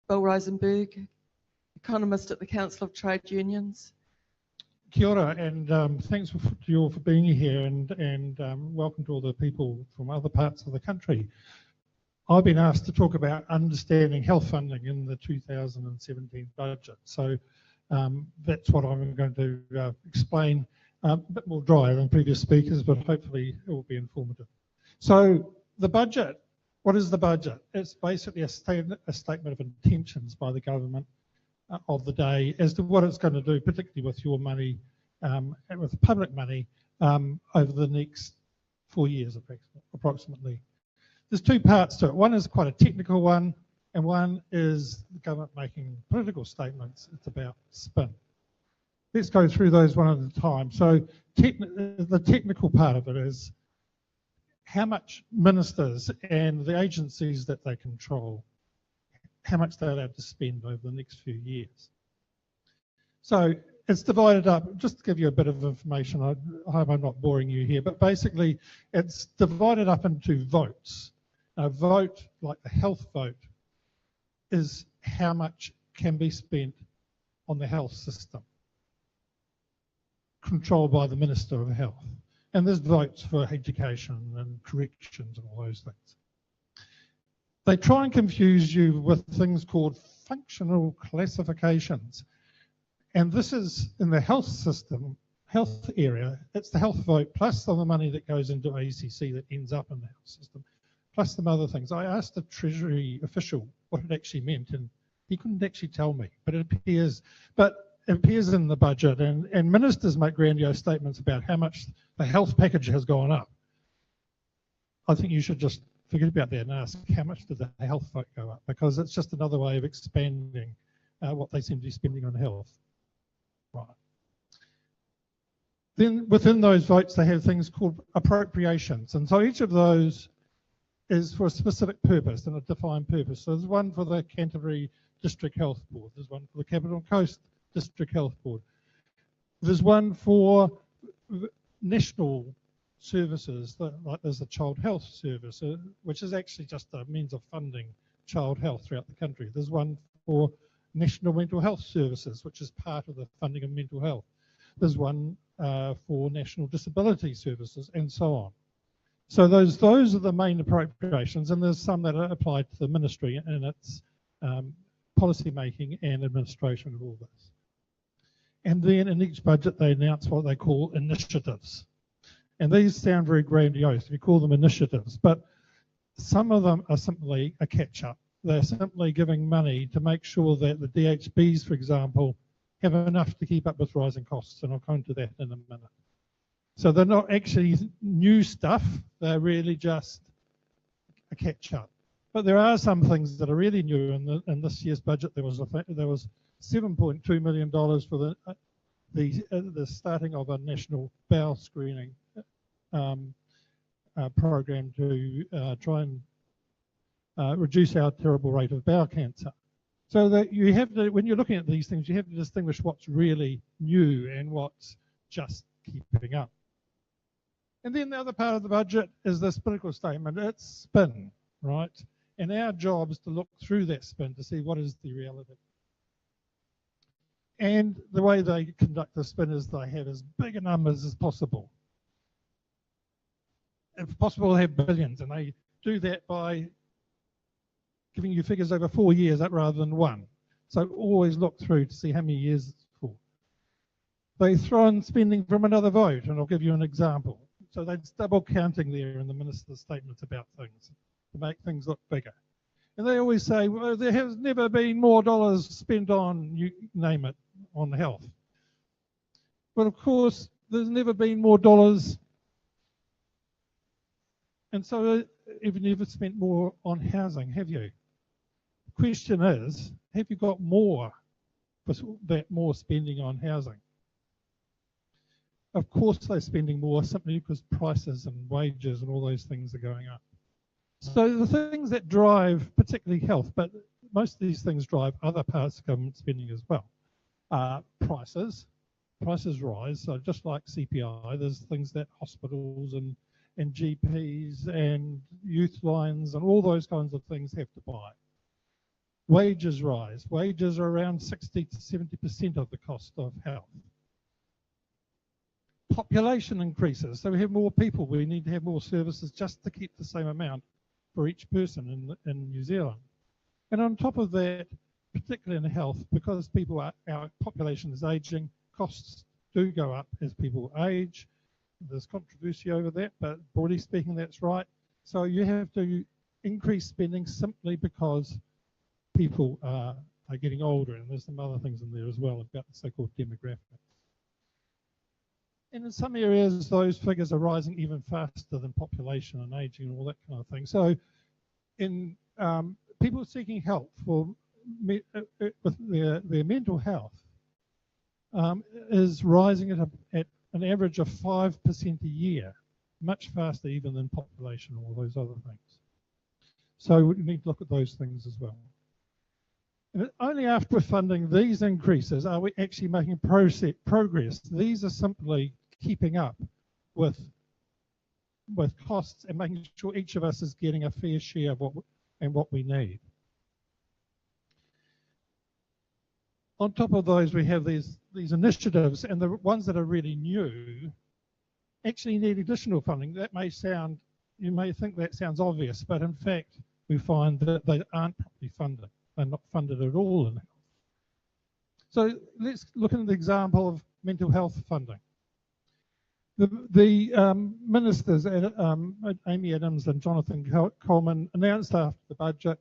Bill Rosenberg, economist at the Council of Trade Unions. Kia ora, and thanks to you all for being here, and welcome to all the people from other parts of the country. I've been asked to talk about understanding health funding in the 2017 budget. So that's what I'm going to explain, a bit more dry than previous speakers, but hopefully it will be informative. So the budget, what is the budget? It's basically a statement of intentions by the government of the day as to what it's going to do, particularly with your money, with public money, over the next 4 years approximately. There's two parts to it. One is quite a technical one, and one is the government making political statements. It's about spin. Let's go through those one at a time. So the technical part of it is how much ministers and the agencies that they control, how much they're allowed to spend over the next few years. So it's divided up, just to give you a bit of information, I hope I'm not boring you here, but basically it's divided up into votes. A vote, like the health vote, is how much can be spent on the health system, controlled by the Minister of Health. And there's votes for education and corrections and all those things. They try and confuse you with things called functional classifications. And this is in the health system, health area, it's the health vote plus some of the money that goes into ACC that ends up in the health system, plus some other things. I asked the Treasury official what it actually meant, and he couldn't actually tell me, but it appears in the budget, and ministers make grandiose statements about how much the health package has gone up. I think you should just forget about that and ask how much did the health vote go up, because it's just another way of expanding what they seem to be spending on health. Right. Then within those votes they have things called appropriations, and so each of those is for a specific purpose and a defined purpose. So there's one for the Canterbury District Health Board, there's one for the Capital Coast District Health Board, there's one for national services, like there's a child health service, which is actually just a means of funding child health throughout the country. There's one for national mental health services, which is part of the funding of mental health. There's one for national disability services, and so on. So those are the main appropriations, and there's some that are applied to the ministry and its policy making and administration of all this. And then in each budget they announce what they call initiatives. And these sound very grandiose, we call them initiatives, but some of them are simply a catch-up. They're simply giving money to make sure that the DHBs, for example, have enough to keep up with rising costs, and I'll come to that in a minute. So they're not actually new stuff, they're really just a catch-up. But there are some things that are really new in this year's budget. There was $7.2 million for the starting of a national bowel screening program to try and reduce our terrible rate of bowel cancer. So that you have to, when you're looking at these things, you have to distinguish what's really new and what's just keeping up. And then the other part of the budget is this political statement. It's spin, right? And our job is to look through that spin to see what is the reality. And the way they conduct the spin is they have as big a numbers as possible. If possible, they have billions, and they do that by giving you figures over 4 years rather than one. So always look through to see how many years it's for. They throw in spending from another vote, and I'll give you an example. So that's double counting there in the minister's statements about things to make things look bigger. And they always say, well, there has never been more dollars spent on, you name it, on health. But of course, there's never been more dollars. And so you've never spent more on housing, have you? The question is, have you got more for that more spending on housing? Of course they're spending more simply because prices and wages and all those things are going up. So the things that drive, particularly health, but most of these things drive other parts of government spending as well. Prices rise, so just like CPI, there's things that hospitals and GPs and youth lines and all those kinds of things have to buy. Wages rise. Wages are around 60 to 70% of the cost of health. Population increases, so we have more people. We need to have more services just to keep the same amount for each person in New Zealand. And on top of that, particularly in health, because our population is aging, costs do go up as people age. There's controversy over that, but broadly speaking, that's right. So you have to increase spending simply because people are getting older, and there's some other things in there as well about the so-called demographics. And in some areas, those figures are rising even faster than population and aging and all that kind of thing. So in people seeking help with their mental health is rising at an average of 5% a year, much faster even than population and all those other things. So we need to look at those things as well. And only after funding these increases are we actually making progress. These are simply keeping up with costs and making sure each of us is getting a fair share of what we need. On top of those, we have these initiatives, and the ones that are really new actually need additional funding. That may sound, you may think that sounds obvious, but in fact, we find that they aren't properly funded. They're not funded at all in health. So let's look at the example of mental health funding. The ministers, Amy Adams and Jonathan Coleman, announced after the budget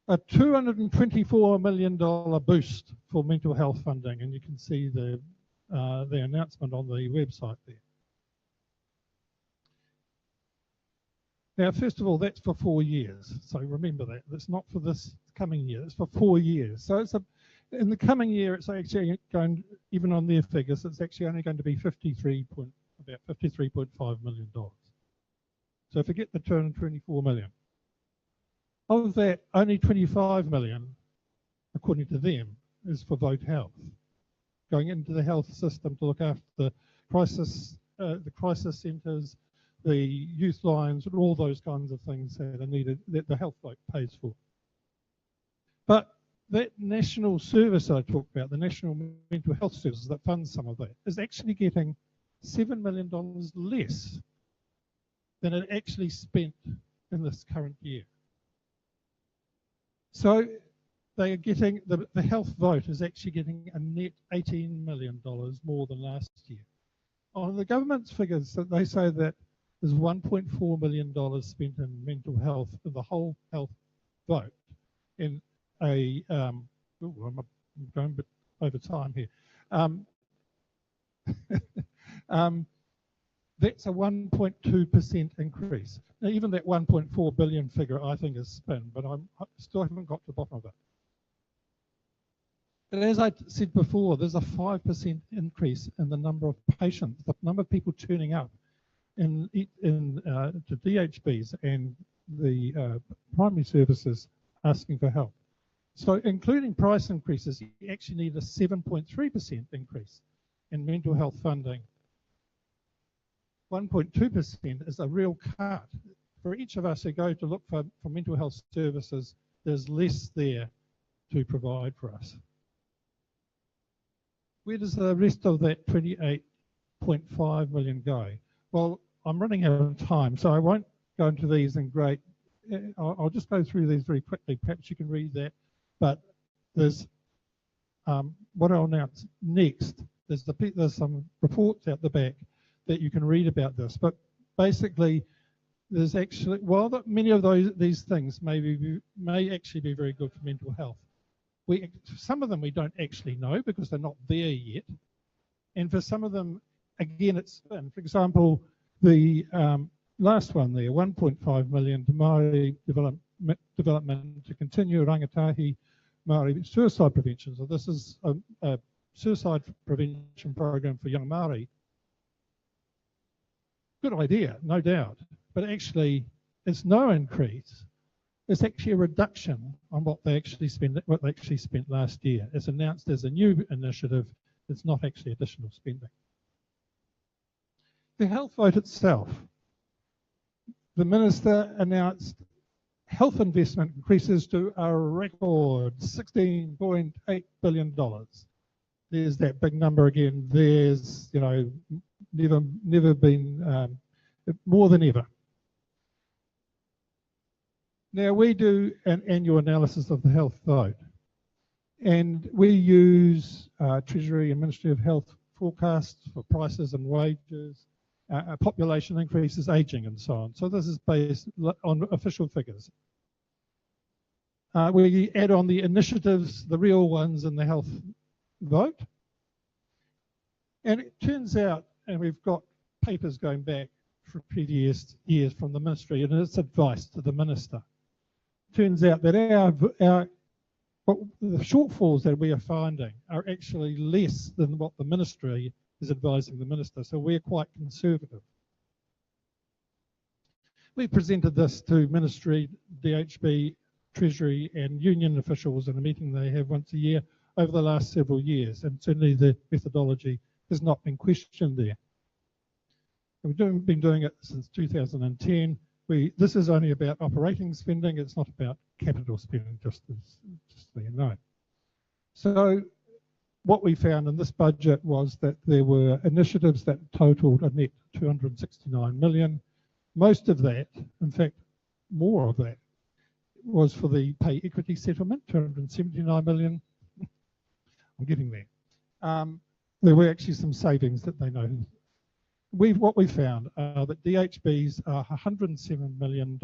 a $224 million boost for mental health funding, and you can see the announcement on the website there. Now, first of all, that's for 4 years, so remember that. That's not for this coming year, it's for 4 years. So it's in the coming year, it's actually going, even on their figures, it's actually only going to be about $53.5 million. So forget the $224 million. Of that, only 25 million, according to them, is for Vote Health, going into the health system to look after the crisis centres, the youth lines, and all those kinds of things that are needed, that the health vote pays for. But that national service I talked about, the National Mental Health Services that funds some of that, is actually getting $7 million less than it actually spent in this current year. So they are getting, the health vote is actually getting a net $18 million more than last year. On the government's figures, they say that there's $1.4 million spent in mental health for the whole health vote in a, I'm going a bit over time here. That's a 1.2% increase. Now, even that 1.4 billion figure, I think, is spin, but I still haven't got to the bottom of it. But as I said before, there's a 5% increase in the number of patients, the number of people turning up to DHBs and the primary services asking for help. So including price increases, you actually need a 7.3% increase in mental health funding. 1.2% is a real cut. For each of us who go to look for mental health services, there's less there to provide for us. Where does the rest of that 28.5 million go? Well, I'm running out of time, so I won't go into these in great. I'll just go through these very quickly. Perhaps you can read that. But there's what I'll announce next. There's some reports out the back that you can read about this. But basically, there's actually, while many of these things may actually be very good for mental health, some of them we don't actually know because they're not there yet. And for some of them, again, it's spin. For example, the last one there, 1.5 million to Māori development to continue rangatahi Māori suicide prevention. So this is a suicide prevention program for young Māori. Good idea, no doubt, but actually it's no increase. It's actually a reduction on what they actually spent last year. It's announced as a new initiative. It's not actually additional spending. The health vote itself, the minister announced health investment increases to a record $16.8 billion. There's that big number again. There's, you know, never been more than ever. Now, we do an annual analysis of the health vote, and we use Treasury and Ministry of Health forecasts for prices and wages, population increases, ageing, and so on. So this is based on official figures. We add on the initiatives, the real ones in the health vote. And it turns out, and we've got papers going back for previous years from the ministry, and it's advice to the minister. Turns out that the shortfalls that we are finding are actually less than what the ministry is advising the minister, so we're quite conservative. We presented this to Ministry, DHB, Treasury and union officials in a meeting they have once a year over the last several years, and certainly the methodology has not been questioned there. We've been doing it since 2010. This is only about operating spending, it's not about capital spending, just so you know. So what we found in this budget was that there were initiatives that totaled a net 269 million. Most of that, in fact, more of that, was for the pay equity settlement, 279 million. I'm getting there. There were actually some savings that they know. What we found are that DHBs are $107 million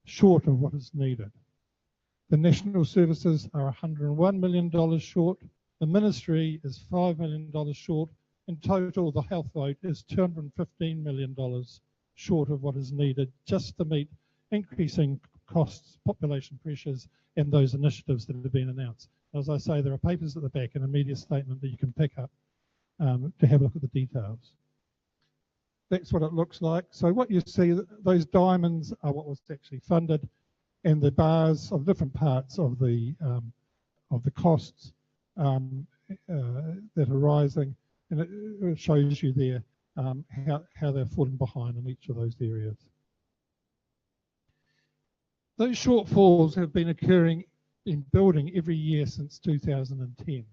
short of what is needed. The national services are $101 million short. The ministry is $5 million short. In total, the health vote is $215 million short of what is needed just to meet increasing costs, population pressures, and those initiatives that have been announced. As I say, there are papers at the back and a media statement that you can pick up to have a look at the details. That's what it looks like. So what you see, those diamonds are what was actually funded, and the bars of different parts of the costs that are rising, and it shows you there how they're falling behind in each of those areas. Those shortfalls have been occurring in building every year since 2010.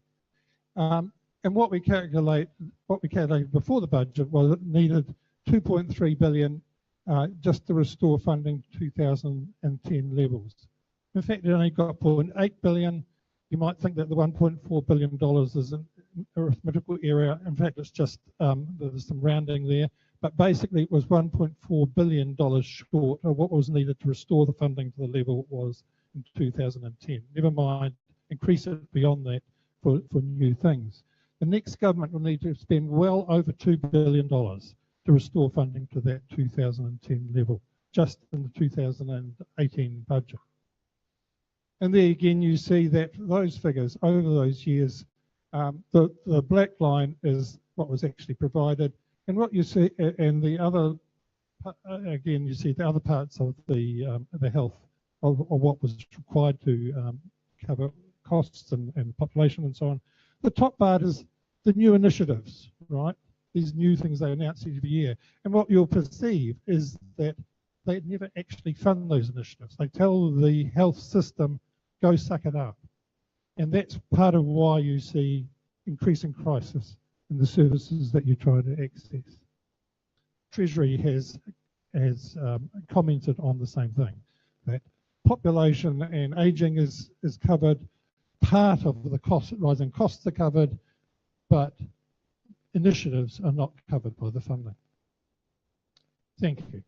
And what we calculated before the budget was it needed 2.3 billion just to restore funding to 2010 levels. In fact, it only got 0.8 billion. You might think that the $1.4 billion is an arithmetical error. In fact, it's just there's some rounding there. But basically, it was $1.4 billion short of what was needed to restore the funding to the level it was in 2010. Never mind, increase it beyond that for new things. The next government will need to spend well over $2 billion to restore funding to that 2010 level, just in the 2018 budget. And there again, you see that those figures over those years, the black line is what was actually provided, and what you see, and the other, again, you see the other parts of the health of what was required to cover costs and population and so on. The top part is the new initiatives, right? These new things they announce every year. And what you'll perceive is that they never actually fund those initiatives. They tell the health system, go suck it up. And that's part of why you see increasing crisis in the services that you try to access. Treasury has commented on the same thing, that population and ageing is covered, part of the rising costs are covered, but initiatives are not covered by the funding. Thank you.